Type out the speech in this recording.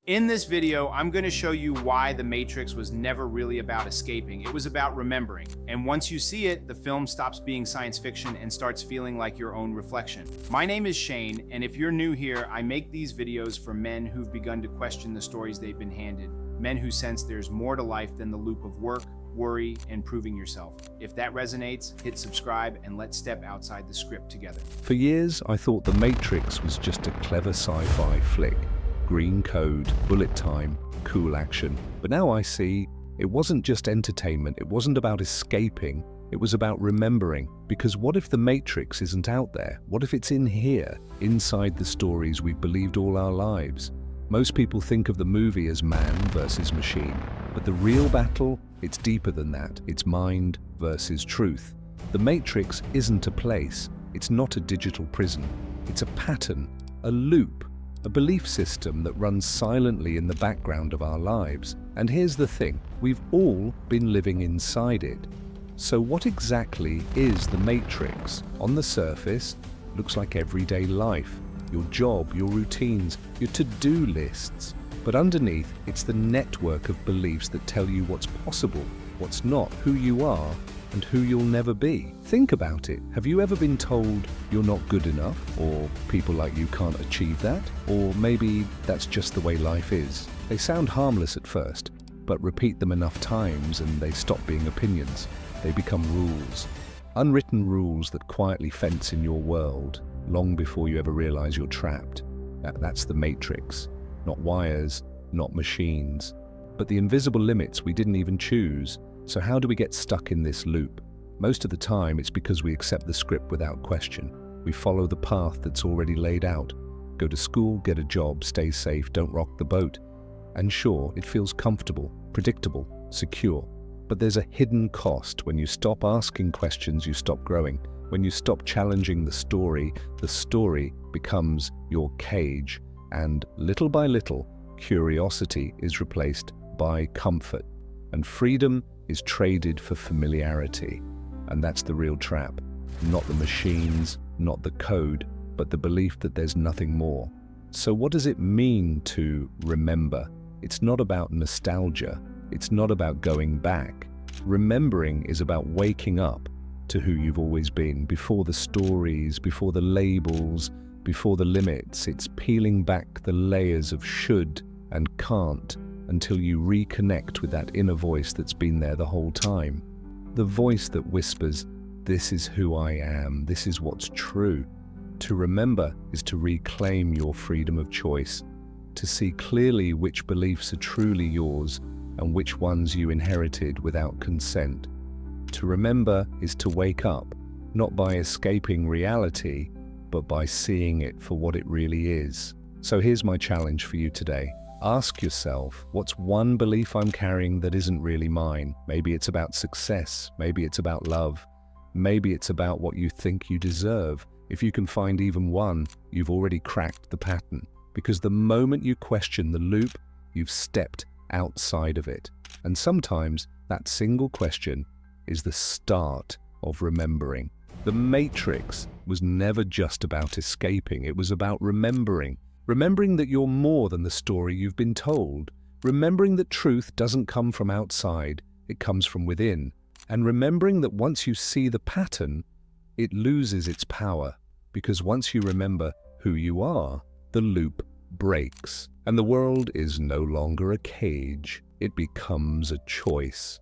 In this video, I'm going to show you why The Matrix was never really about escaping. It was about remembering. And once you see it, the film stops being science fiction and starts feeling like your own reflection. My name is Shane, and if you're new here, I make these videos for men who've begun to question the stories they've been handed. Men who sense there's more to life than the loop of work, worry, and proving yourself. If that resonates, hit subscribe and let's step outside the script together. For years, I thought The Matrix was just a clever sci-fi flick. Green code, bullet time, cool action. But now I see it wasn't just entertainment, it wasn't about escaping, it was about remembering. Because what if The Matrix isn't out there? What if it's in here, inside the stories we've believed all our lives? Most people think of the movie as man versus machine, but the real battle, it's deeper than that. It's mind versus truth. The Matrix isn't a place, it's not a digital prison. It's a pattern, a loop, a belief system that runs silently in the background of our lives. And here's the thing, we've all been living inside it. So what exactly is the Matrix? On the surface, looks like everyday life, your job, your routines, your to-do lists. But underneath, it's the network of beliefs that tell you what's possible, what's not, who you are, and who you'll never be. Think about it. Have you ever been told you're not good enough, or people like you can't achieve that? Or maybe that's just the way life is. They sound harmless at first, but repeat them enough times and they stop being opinions. They become rules. Unwritten rules that quietly fence in your world long before you ever realize you're trapped. That's the Matrix. Not wires, not machines, but the invisible limits we didn't even choose. So how do we get stuck in this loop? Most of the time, it's because we accept the script without question. We follow the path that's already laid out. Go to school, get a job, stay safe, don't rock the boat. And sure, it feels comfortable, predictable, secure. But there's a hidden cost. When you stop asking questions, you stop growing. When you stop challenging the story becomes your cage. And little by little, curiosity is replaced by comfort. And freedom is traded for familiarity. And that's the real trap. Not the machines, not the code, but the belief that there's nothing more. So what does it mean to remember? It's not about nostalgia. It's not about going back. Remembering is about waking up to who you've always been, before the stories, before the labels, before the limits. It's peeling back the layers of should and can't until you reconnect with that inner voice that's been there the whole time. The voice that whispers, "This is who I am, this is what's true." To remember is to reclaim your freedom of choice, to see clearly which beliefs are truly yours and which ones you inherited without consent. To remember is to wake up, not by escaping reality, but by seeing it for what it really is. So here's my challenge for you today. Ask yourself, what's one belief I'm carrying that isn't really mine? Maybe it's about success, maybe it's about love, maybe it's about what you think you deserve. If you can find even one, you've already cracked the pattern. Because the moment you question the loop, you've stepped outside of it. And sometimes that single question is the start of remembering. The Matrix was never just about escaping, it was about remembering. Remembering that you're more than the story you've been told. Remembering that truth doesn't come from outside, it comes from within. And remembering that once you see the pattern, it loses its power. Because once you remember who you are, the loop breaks. And the world is no longer a cage, it becomes a choice.